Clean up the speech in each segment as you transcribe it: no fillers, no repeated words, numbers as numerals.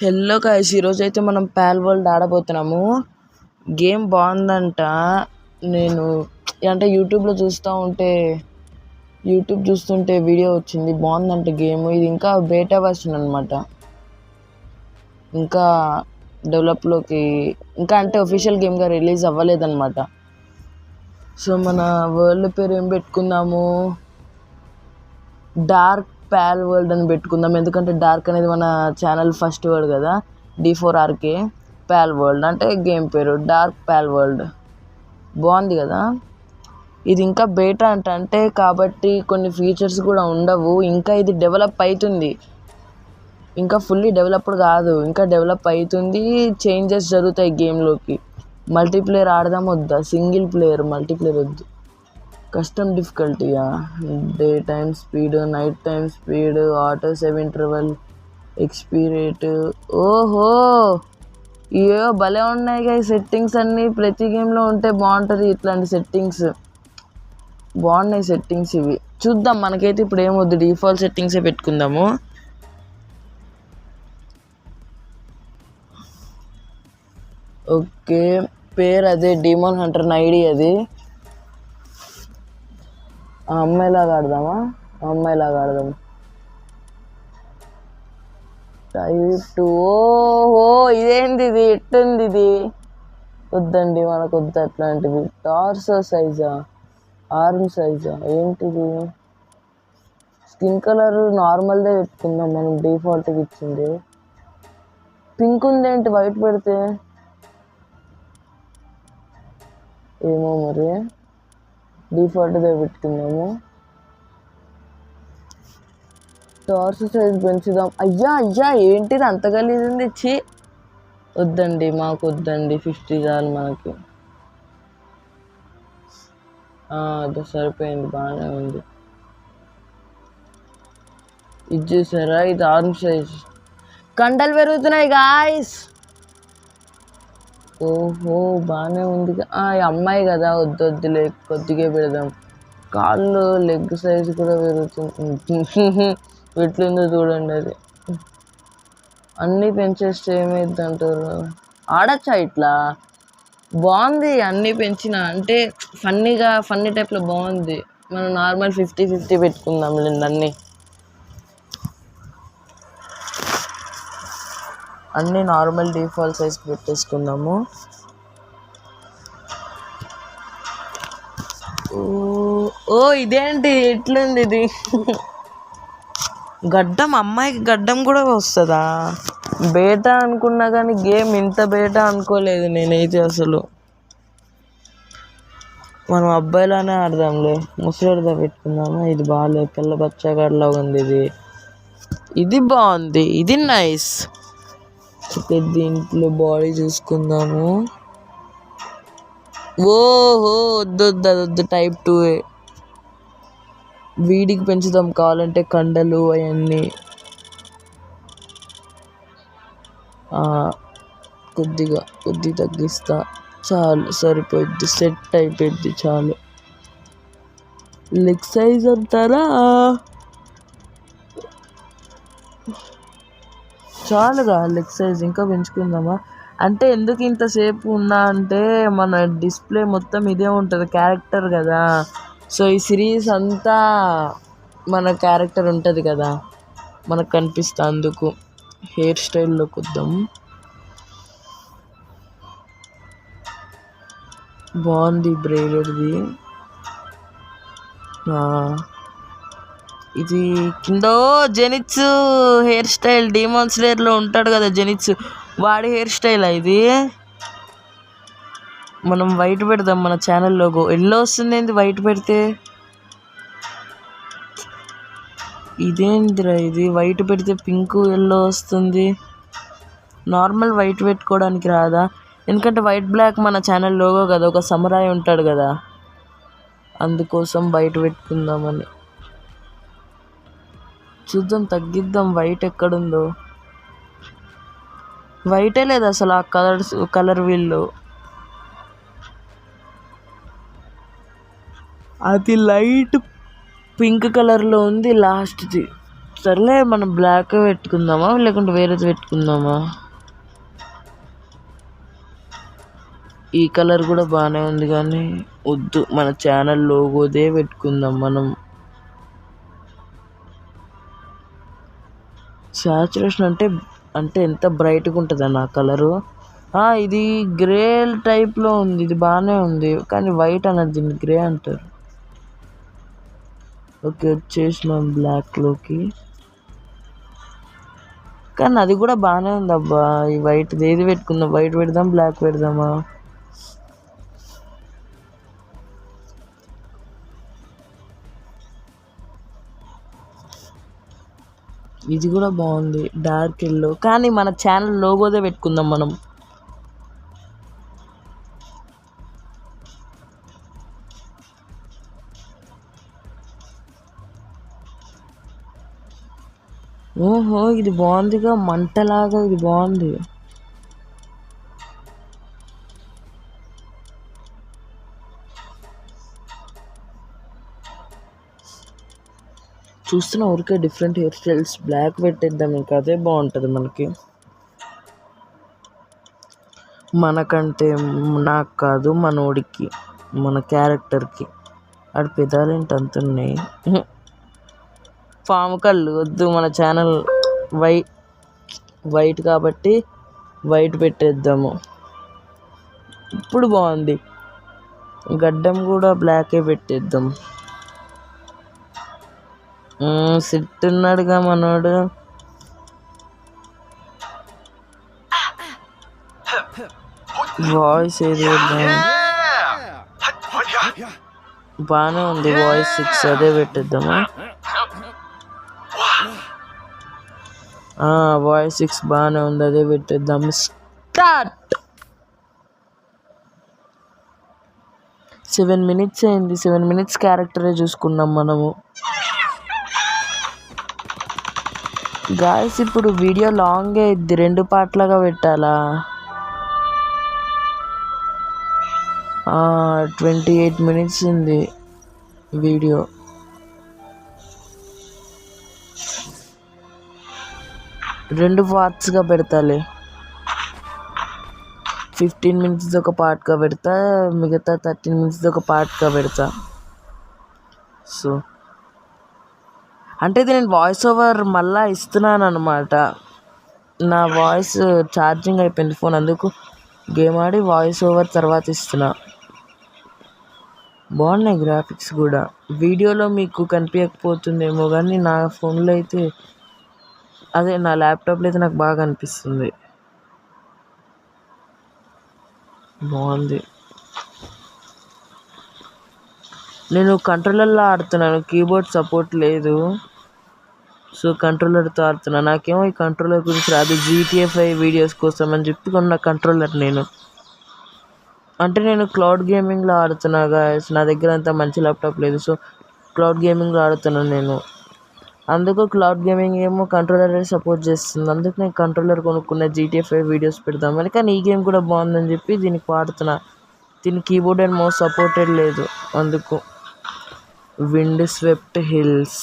Hello guys, ఈరోజు అయితే మనం పాల్ వరల్డ్ ఆడబోతున్నాము. గేమ్ బాగుందంట. నేను అంటే యూట్యూబ్ చూస్తుంటే వీడియో వచ్చింది, బాగుందంట గేమ్. ఇది ఇంకా బేటా వర్షన్ అనమాట. ఇంకా డెవలప్లోకి ఇంకా అంటే ఒఫిషియల్ గేమ్గా రిలీజ్ అవ్వలేదన్నమాట. సో మన వరల్డ్ పేరు ఏం పెట్టుకుందాము? డార్క్ పాల్ వరల్డ్ అని పెట్టుకుందాం. ఎందుకంటే డార్క్ అనేది మన ఛానల్ ఫస్ట్ వర్డ్ కదా. D4RK పాల్ వరల్డ్ అంటే గేమ్ పేరు డార్క్ పాల్ వరల్డ్. బాగుంది కదా. ఇది ఇంకా బేటా అంటే కాబట్టి కొన్ని ఫీచర్స్ కూడా ఉండవు. ఇంకా ఇది డెవలప్ అవుతుంది, ఇంకా ఫుల్లీ డెవలప్డ్ కాదు, ఇంకా డెవలప్ అవుతుంది. చేంజెస్ జరుగుతాయి గేమ్లోకి. మల్టీప్లేయర్ ఆడదాం వద్దా? సింగిల్ ప్లేయర్, మల్టీప్లేయర్ వద్దు. కస్టమ్ డిఫికల్టీయా? Day time speed, night time speed, auto save interval, XP rate. ఓహో, ఇవో భలే ఉన్నాయి కదా సెట్టింగ్స్ అన్నీ. ప్రతి గేమ్లో ఉంటే బాగుంటుంది ఇట్లాంటి సెట్టింగ్స్. బాగున్నాయి సెట్టింగ్స్ ఇవి. చూద్దాం, మనకైతే ఇప్పుడు ఏమొద్దు, డిఫాల్ట్ సెట్టింగ్సే పెట్టుకుందాము. ఓకే, పేరు అదే డీమోన్ హంటర్ ఐడి. అది అమ్మాయిలాగా ఆడదామా? అమ్మాయిలాగా ఆడదాం. టైప్. ఓహో, ఇదేంది ఇది? ఎట్టుంది ఇది? వద్దండి, మనకు వద్దు అట్లాంటివి. టార్సో సైజా, ఆర్మ్ సైజా, ఏంటిది? స్కిన్ కలర్ నార్మల్దే పెట్టుకుందాం మనం, డిఫాల్ట్గా ఇచ్చింది. పింక్ ఉందేంటి వైట్ పెడితే? ఏమో మరి, డిఫాల్ట్దే పెట్టుకుందాము. టార్స్ సైజ్ పెంచుదాం. అయ్యా ఏంటిది అంత గలీజుంది? ఇచ్చి వద్దండి, మాకు వద్దండి. 50 చాలు మనకి. అది సరిపోయింది, బాగానే ఉంది. ఇది చూసారా, ఇది ఆర్మ్ సైజ్. కండలు పెరుగుతున్నాయి గాయస్. ఓహో, బాగానే ఉంది. అమ్మాయి కదా, వద్దులే, కొద్దిగా పెడదాం. కాళ్ళు లెగ్ సైజ్ కూడా పెరుగుతుంది. ఎట్లుందో చూడండి అది. అన్నీ పెంచేస్తే ఏమైంది అంటారు? ఆడచ్చా ఇట్లా? బాగుంది అన్నీ పెంచిన అంటే ఫన్నీ టైప్లో బాగుంది. మనం నార్మల్ 50-50 పెట్టుకుందాం లేండి. అన్నీ నార్మల్ డిఫాల్ట్ సైజ్ పెట్టేసుకుందాము. ఓ ఇదేంటి ఎట్లుంది ఇది? గడ్డం, అమ్మాయికి గడ్డం కూడా వస్తుందా? బేటా అనుకున్నా కానీ గేమ్ ఇంత బేటా అనుకోలేదు నేనైతే అసలు. మనం అబ్బాయిలానే ఆడదాంలే, ముసలిదా పెట్టుకుందామా? ఇది బాగాలేదు, పిల్ల బచ్చగాడిలా ఉంది. ఇది బాగుంది, ఇది నైస్. దీంట్లో బాడీ చూసుకుందాము. ఓహో, వద్దు, టైప్ 2. వీడికి పెంచుదాం కావాలంటే కండలు అవన్నీ. కొద్దిగా తగ్గిస్తా, చాలు, సరిపోద్ది, సెట్ అయిపోద్ది, చాలు. లెగ్ సైజ్ అంటారా? చాలుగా లెగ్ సైజ్. ఇంకా పెంచుకుందామా? అంటే ఎందుకు ఇంతసేపు ఉన్నా అంటే మన డిస్ప్లే మొత్తం ఇదే ఉంటుంది, క్యారెక్టర్ కదా. సో ఈ సిరీస్ అంతా మన క్యారెక్టర్ ఉంటుంది కదా, మనకు కనిపిస్తా. అందుకు హెయిర్ స్టైల్లోకి వద్దాం. బాగుంది బ్రేలర్ది. ఇది కింద జెనిత్సు హెయిర్ స్టైల్. డీమోన్ స్లేయర్లో ఉంటాడు కదా జెనిత్సు, వాడి హెయిర్ స్టైల్ ఇది. మనం వైట్ పెడదాం, మన ఛానల్ లోగో. ఎల్లో వస్తుంది ఏంది వైట్ పెడితే? ఇదేందిరా ఇది? వైట్ పెడితే పింక్ ఎల్లో వస్తుంది. నార్మల్ వైట్ పెట్టుకోవడానికి రాదా? ఎందుకంటే వైట్ బ్లాక్ మన ఛానల్ లోగో కదా, ఒక సమురాయ్ ఉంటాడు కదా, అందుకోసం వైట్ పెట్టుకుందామని. చూద్దాం, తగ్గిద్దాం. వైట్ ఎక్కడుందో? వైటే లేదు అసలు ఆ కలర్ వీల్లో. అది లైట్ పింక్ కలర్లో ఉంది లాస్ట్ది. సర్లే మనం బ్లాక్ పెట్టుకుందామా లేకుంటే వేరేది పెట్టుకుందామా? ఈ కలర్ కూడా బాగానే ఉంది కానీ వద్దు, మన ఛానల్ లోగోదే పెట్టుకుందాం మనం. సాచురేషన్ అంటే అంటే ఎంత బ్రైట్గా ఉంటుందన్న ఆ కలరు. ఇది గ్రే టైప్లో ఉంది, ఇది బాగానే ఉంది కానీ వైట్ అన్నది దీన్ని గ్రే అంటారు. ఓకే, వచ్చేసినాం బ్లాక్లోకి. కానీ అది కూడా బాగానే ఉంది అబ్బా. ఈ వైట్ ఏది పెట్టుకుందాం? వైట్ పెడదాం, బ్లాక్ పెడదామా? ఇది కూడా బాగుంది, డార్క్ ఎల్లో. కానీ మన ఛానల్ లోగోదే పెట్టుకుందాం మనం. ఓహో, ఇది బాగుందిగా, మంటలాగా. ఇది బాగుంది. చూస్తున్న ఊరికే డిఫరెంట్ హెయిర్ స్టైల్స్. బ్లాక్ పెట్టేద్దాం, ఇంకా అదే బాగుంటుంది మనకి. మనకంటే నాకు కాదు, మనోడికి, మన క్యారెక్టర్కి. ఆడి పెదాలేంటి అంత ఉన్నాయి? పాము కళ్ళు వద్దు, మన ఛానల్ వైట్ కాబట్టి వైట్ పెట్టేద్దాము. ఇప్పుడు బాగుంది. గడ్డం కూడా బ్లాకే పెట్టేద్దాం. సిట్ ఉన్నాడుగా మనోడు. వాయిస్ ఏది బాగానే ఉంది, వాయిస్ 6 అదే పెట్టేద్దామా? వాయిస్ 6 బాగానే ఉంది, అదే పెట్టేద్దాం. స్టార్ట్. 7 minutes అయింది. 7 minutes క్యారెక్టరే చూసుకున్నాం మనము. గాయస్ ఇప్పుడు వీడియో లాంగ్ అయింది, 2 పార్ట్లాగా పెట్టాలా? 28 minutes ఉంది వీడియో. రెండు పార్ట్స్గా పెడతాలే. 15 minutes ఒక పార్ట్గా పెడతా, మిగతా 13 minutes ఒక పార్ట్గా పెడతా. సో అంటే ఇది నేను వాయిస్ ఓవర్ మళ్ళీ ఇస్తున్నాను అనమాట. నా వాయిస్ ఛార్జింగ్ అయిపోయింది ఫోన్, అందుకు గేమ్ ఆడి వాయిస్ ఓవర్ తర్వాత ఇస్తున్నా. బాగున్నాయి గ్రాఫిక్స్ కూడా. వీడియోలో మీకు కనిపించకపోతుందేమో కానీ నా ఫోన్లో అయితే, అదే నా ల్యాప్టాప్లో అయితే నాకు బాగా అనిపిస్తుంది. బాగుంది. నేను కంట్రోలర్లో ఆడుతున్నాను, కీబోర్డ్ సపోర్ట్ లేదు. సో కంట్రోలర్తో ఆడుతున్నాను. నాకేమో ఈ కంట్రోలర్ గురించి రాదు. GTA 5 వీడియోస్ కోసం అని చెప్పి కొన్న కంట్రోలర్ నేను. అంటే నేను క్లౌడ్ గేమింగ్లో ఆడుతున్నా గాయస్. నా దగ్గర అంత మంచి ల్యాప్టాప్ లేదు, సో క్లౌడ్ గేమింగ్లో ఆడుతున్నాను నేను. అందుకు క్లౌడ్ గేమింగ్ ఏమో కంట్రోలర్ సపోర్ట్ చేస్తుంది. అందుకు నేను కంట్రోలర్ కొనుక్కున్న GTA 5 వీడియోస్ పెడదామని. కానీ ఈ గేమ్ కూడా బాగుందని చెప్పి దీనికి వాడుతున్నా. దీని కీబోర్డ్ అండ్ మౌస్ సపోర్టెడ్ లేదు అందుకు. విండ్ స్వెప్ట్ హిల్స్,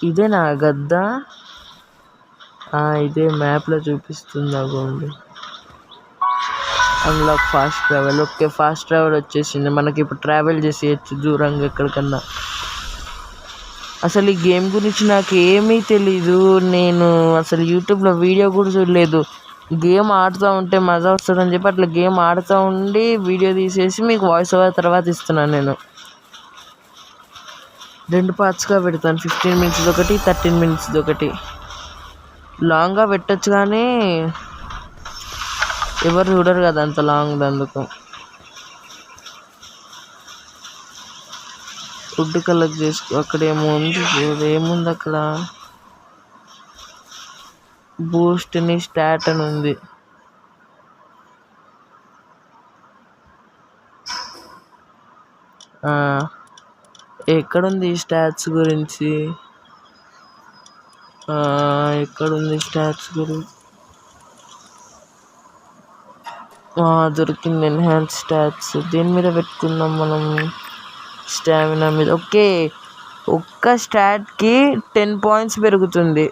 ఇదే నా గద్ద. ఇదే మ్యాప్లో చూపిస్తుంది. అగోండి, unlock fast travel. Okay, fast travel వచ్చేసింది మనకి. ఇప్పుడు ట్రావెల్ చేసేయచ్చు దూరంగా ఎక్కడికన్నా. అసలు ఈ గేమ్ గురించి నాకు ఏమీ తెలీదు. నేను అసలు యూట్యూబ్లో వీడియో కూడా చూడలేదు. గేమ్ ఆడుతూ ఉంటే మజా వస్తుందని చెప్పి అట్లా గేమ్ ఆడుతూ ఉండి వీడియో తీసేసి మీకు వాయిస్ ఓవర్ తర్వాత ఇస్తున్నాను నేను. 2 పార్ట్స్గా పెడతాను, 15 minutes ఒకటి, 13 minutes ఒకటి. లాంగ్గా పెట్టచ్చు కానీ ఎవరు చూడరు కదా అంత లాంగ్, అందుకు. ఫుడ్ కలెక్ట్ చేసుకో. అక్కడ ఏమో ఉంది, ఏముంది అక్కడ? బూస్ట్ని స్టాట్ అని ఉంది. ఎక్కడుంది ఈ స్టాట్స్ గురించి? ఎక్కడుంది స్టాట్స్ గురించి? దొరికింది, ఎన్హాన్స్ స్టాట్స్. దేని మీద పెట్టుకుందాం మనం? స్టామినా మీద. ఓకే, ఒక్క స్టాట్కి 10 పాయింట్స్ పెరుగుతుంది.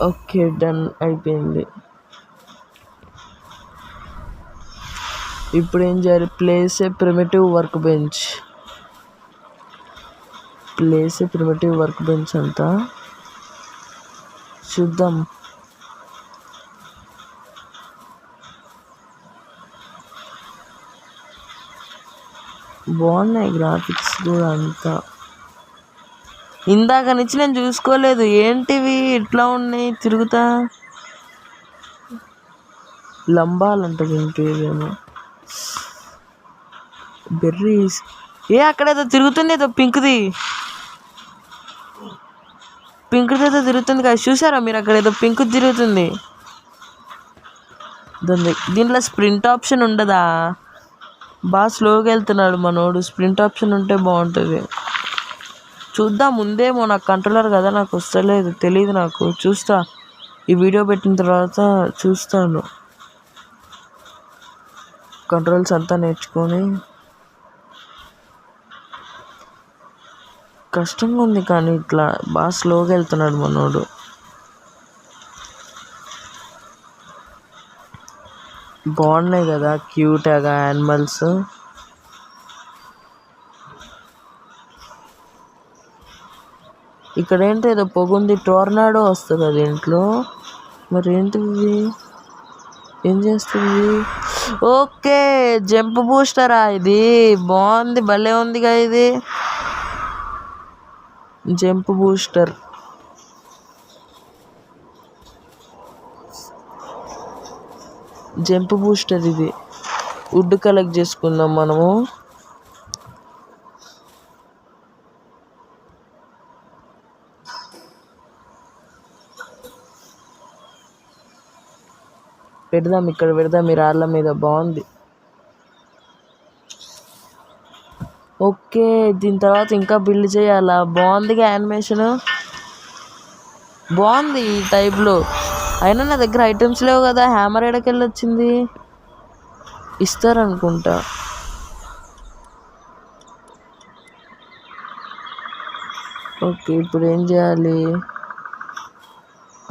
ఓకే, డన్ అయిపోయింది. ఇప్పుడు ఏం చేయాలి? Place a primitive work bench అంతా చూద్దాం. బాగున్నాయి గ్రాఫిక్స్ కూడా అంతా. ఇందాక నుంచి నేను చూసుకోలేదు, ఏంటివి ఇట్లా ఉన్నాయి తిరుగుతా. లంబాలంట దీని పేరేమో. బెర్రీస్. అక్కడేదో తిరుగుతుంది, ఏదో పింక్ది ఏదో తిరుగుతుంది కదా, చూసారా మీరు? అక్కడ ఏదో పింక్ తిరుగుతుంది. దీంట్లో స్ప్రింట్ ఆప్షన్ ఉండదా? బాగా స్లోగా వెళ్తున్నాడు మనోడు. స్ప్రింట్ ఆప్షన్ ఉంటే బాగుంటుంది. చూద్దాం. ముందేమో నాకు కంట్రోలర్ కదా, నాకు వస్తలేదు, తెలియదు నాకు. చూస్తా, ఈ వీడియో పెట్టిన తర్వాత చూస్తాను. కంట్రోల్స్ అంతా నేర్చుకొని. కష్టంగా ఉంది కానీ ఇట్లా బాగా స్లోగా వెళ్తున్నాడు మనోడు. బాగున్నాయి కదా క్యూట్గా యానిమల్స్. ఇక్కడ ఏంటి ఏదో పొగుంది, టోర్నాడో వస్తుంది అది ఇంట్లో. మరి ఏంటిది? ఏం చేస్తుంది? ఓకే, జంప్ బూస్టరా ఇది? బాగుంది, భలే ఉందిగా ఇది. Jump booster. ఇది వుడ్ కలెక్ట్ చేసుకుందాం మనము. ఇక్కడ పెడదాం ఈ రాళ్ళ మీద. బాగుంది. ఓకే, దీని తర్వాత ఇంకా బిల్డ్ చేయాలా? బాగుందిగా యానిమేషన్, బాగుంది ఈ టైప్లో. అయినా నా దగ్గర ఐటమ్స్ లేవు కదా. హ్యామర్ ఎడకెళ్ళి వచ్చింది? ఇస్తారనుకుంటా. ఓకే, ఇప్పుడు ఏం చేయాలి?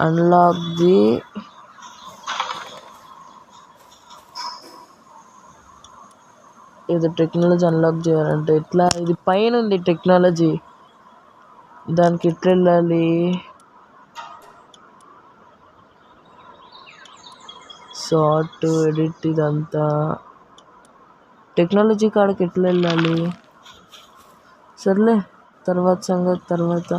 అన్లాక్ ది ఏదో టెక్నాలజీ అన్లాక్ చేయాలంటే ఎట్లా? ఇది పైన ఉంది టెక్నాలజీ, దానికి ఎట్లా వెళ్ళాలి? షార్ట్ ఎడిట్ ఇదంతా టెక్నాలజీ కాడికి ఎట్లా వెళ్ళాలి? సర్లే, తర్వాత సంగతి తర్వాత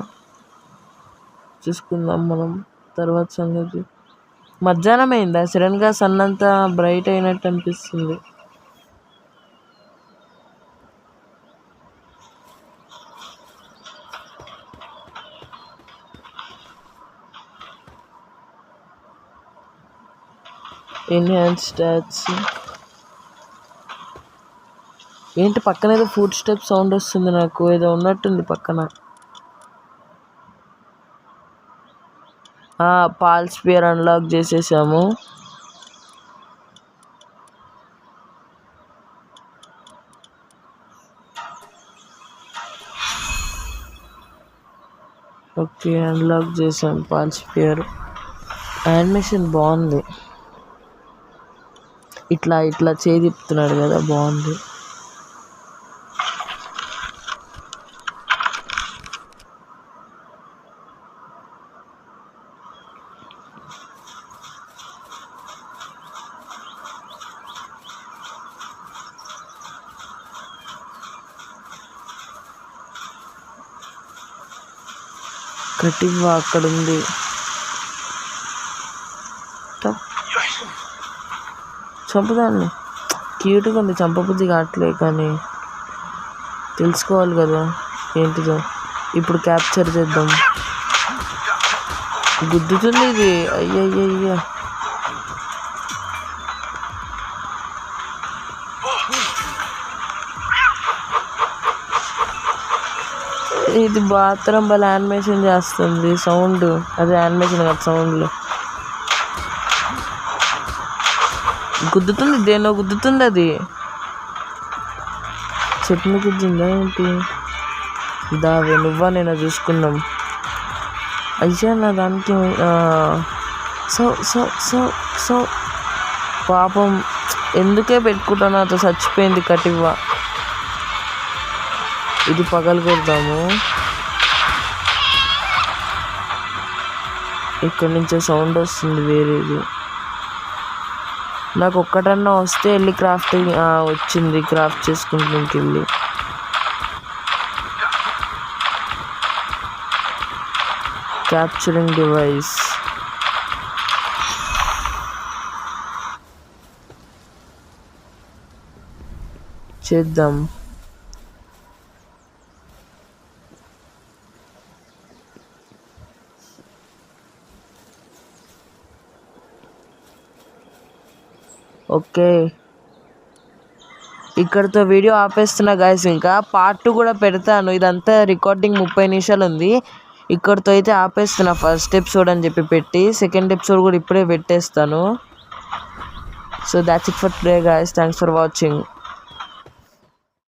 చూసుకుందాం మనం. తర్వాత సంగతి. మధ్యాహ్నం అయిందా? సడన్గా సన్ అంతా బ్రైట్ అయినట్టు అనిపిస్తుంది. Enhance stats. ఏంటి పక్కన ఏదో ఫుడ్ స్టెప్ సౌండ్ వస్తుంది నాకు, ఏదో ఉన్నట్టుంది పక్కన. పాల్ స్పియర్ అన్లాక్ చేసేసాము. ఓకే, అన్లాక్ చేసాం పాల్ స్పియర్. యానిమేషన్ బాగుంది. ఇట్లా చేయి తిప్పుతున్నాడు కదా, బాగుంది. కటింగ్ అక్కడ ఉంది. చంపుదాన్ని. క్యూట్గా ఉంది, చంపబుద్ధి కావట్లే కానీ తెలుసుకోవాలి కదా ఏంటిదో. ఇప్పుడు క్యాప్చర్ చేద్దాం. గుద్దుతుంది ఇది. అయ్యయ్యయ్యా, ఇది బాత్రూమ్ వాళ్ళ యానిమేషన్ చేస్తుంది. సౌండ్ అదే యానిమేషన్ కదా, సౌండ్లు గుద్దుతుంది. దేనో గుద్దుతుంది అది. చెట్టు గుద్దిందా ఏంటి? దావే నువ్వా నేను చూసుకున్నాం. అయ్యా నా దానికి సో సో సో సో పాపం ఎందుకే పెట్టుకుంటాను, నాతో చచ్చిపోయింది కటివ్వ. ఇది పగలగొడదాము. ఇక్కడి నుంచే సౌండ్ వస్తుంది వేరేది. నాకు ఒక్కటన్నా వస్తే వెళ్ళి క్రాఫ్టింగ్ వచ్చింది, క్రాఫ్ట్ చేసుకుంటానికి వెళ్ళి. క్యాప్చరింగ్ డివైస్ చేద్దాం. ఓకే, ఇక్కడితో వీడియో ఆపేస్తున్నా గైస్. ఇంకా పార్ట్ 2 కూడా పెడతాను. ఇదంతా రికార్డింగ్ 30 నిమిషాలు ఉంది. ఇక్కడితో అయితే ఆపేస్తున్నా. ఫస్ట్ ఎపిసోడ్ అని చెప్పి పెట్టి సెకండ్ ఎపిసోడ్ కూడా ఇప్పుడే పెట్టేస్తాను. So that's it for today guys. Thanks for watching.